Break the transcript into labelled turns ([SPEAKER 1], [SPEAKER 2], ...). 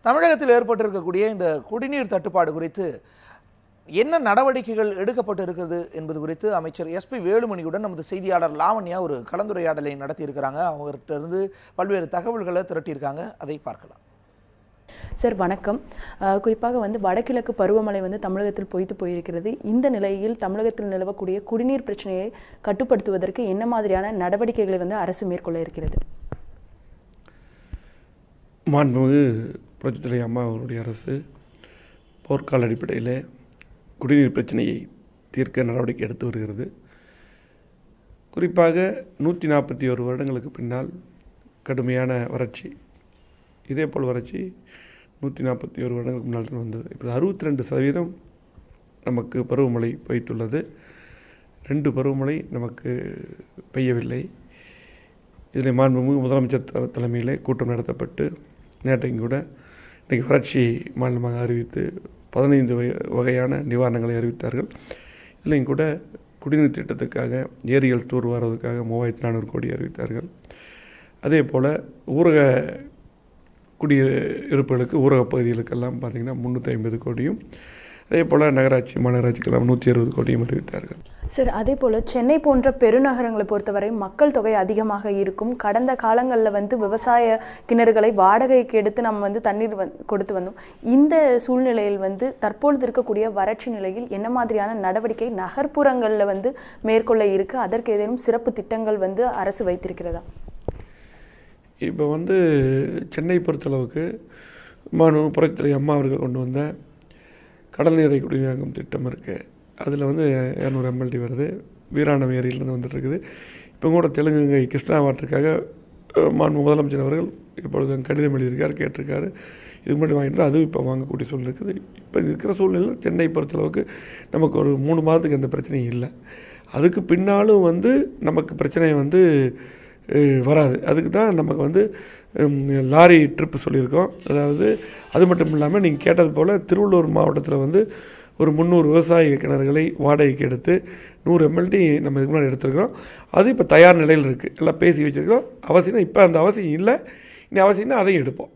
[SPEAKER 1] தமிழகத்தில் ஏற்பட்டிருக்கக்கூடிய இந்த குடிநீர் தட்டுப்பாடு குறித்து என்ன நடவடிக்கைகள் எடுக்கப்பட்டு இருக்கிறது என்பது குறித்து அமைச்சர் எஸ்பி வேலுமணியுடன் நமது செய்தியாளர் லாவண்யா ஒரு கலந்துரையாடலை நடத்தியிருக்கிறாங்க. அவர்கிட்ட இருந்து பல்வேறு தகவல்களை திரட்டியிருக்காங்க. அதை பார்க்கலாம்.
[SPEAKER 2] சார் வணக்கம். குறிப்பாக வடகிழக்கு பருவமழை தமிழகத்தில் பொய்த்து போயிருக்கிறது. இந்த நிலையில் தமிழகத்தில் நிலவக்கூடிய குடிநீர் பிரச்சனையை கட்டுப்படுத்துவதற்கு என்ன மாதிரியான நடவடிக்கைகளை அரசு மேற்கொள்ள இருக்கிறது?
[SPEAKER 3] மாண்புமிகு புரட்சித்தலைவி அம்மா அவருடைய அரசு போர்க்கால அடிப்படையில் குடிநீர் பிரச்சனையை தீர்க்க நடவடிக்கை எடுத்து வருகிறது. குறிப்பாக 141 வருடங்களுக்கு பின்னால் கடுமையான வறட்சி, இதேபோல் வறட்சி 141 வருடங்களுக்கு முன்னால் வந்தது. இப்போ 62% நமக்கு பருவமழை பெய்துள்ளது. 2 பருவமழை நமக்கு பெய்யவில்லை. இதில் மாண்புமிகு முதலமைச்சர் தலைமையிலே கூட்டம் நடத்தப்பட்டு நேற்றையும் கூட இன்றைக்கி வறட்சி மாநிலமாக அறிவித்து 15 வகையான நிவாரணங்களை அறிவித்தார்கள். இதுலேயும் கூட குடிநீர் திட்டத்துக்காக ஏரிகள் தூர்வாருவதற்காக 3400 கோடி அறிவித்தார்கள். அதே போல் ஊரக குடியிருப்புகளுக்கு ஊரகப் பகுதிகளுக்கெல்லாம் பார்த்திங்கன்னா 350 கோடியும், அதே போல் நகராட்சி மாநகராட்சிக்கெல்லாம் 160 கோடியும் அறிவித்தார்கள்.
[SPEAKER 2] சார், அதே போல் சென்னை போன்ற பெருநகரங்களை பொறுத்தவரை மக்கள் தொகை அதிகமாக இருக்கும். கடந்த காலங்களில் விவசாய கிணறுகளை வாடகைக்கு எடுத்து நம்ம தண்ணீர் கொடுத்து வந்தோம். இந்த சூழ்நிலையில் தற்பொழுது இருக்கக்கூடிய வறட்சி நிலையில் என்ன மாதிரியான நடவடிக்கை நகர்ப்புறங்களில் மேற்கொள்ள இருக்குது? அதற்கு ஏதேனும் சிறப்பு திட்டங்கள் அரசு வைத்திருக்கிறதா?
[SPEAKER 3] இப்போ சென்னை பொறுத்தளவுக்கு புரட்சித்தலைவி அம்மா அவர்கள் கொண்டு வந்த கடல் நீரை குடிநீராக்கும் திட்டம் இருக்குது. அதில் 200 MLD வருது. வீராணம் ஏரியிலேருந்து வந்துட்டுருக்குது. இப்போ கூட தெலுங்கை கிருஷ்ணா வாட்டருக்காக மாண்பு முதலமைச்சர் அவர்கள் இப்பொழுது கடிதம் எழுதியிருக்கார், கேட்டிருக்காரு. இது மட்டும் வாங்கிட்டு அதுவும் இப்போ வாங்கக்கூடிய சூழ்நிலை இருக்குது. இப்போ இருக்கிற சூழ்நிலையில் சென்னை பொறுத்தளவுக்கு நமக்கு ஒரு 3 மாதத்துக்கு எந்த பிரச்சனையும் இல்லை. அதுக்கு பின்னாலும் நமக்கு பிரச்சனை வராது. அதுக்கு தான் நமக்கு லாரி ட்ரிப்பு சொல்லியிருக்கோம். அதாவது அது மட்டும் இல்லாமல் நீங்கள் கேட்டது போல் திருவள்ளூர் மாவட்டத்தில் ஒரு 300 விவசாய கிணறுகளை வாடகைக்கு எடுத்து 100 MLD நம்ம இதுக்கு முன்னாடி எடுத்துருக்கிறோம். அது இப்போ தயார் நிலையில் இருக்குது. எல்லாம் பேசி வச்சுருக்கிறோம். அவசியம் இப்போ அந்த அவசியம் இல்லை. இனி அவசியம்னா அதையும் எடுப்போம்.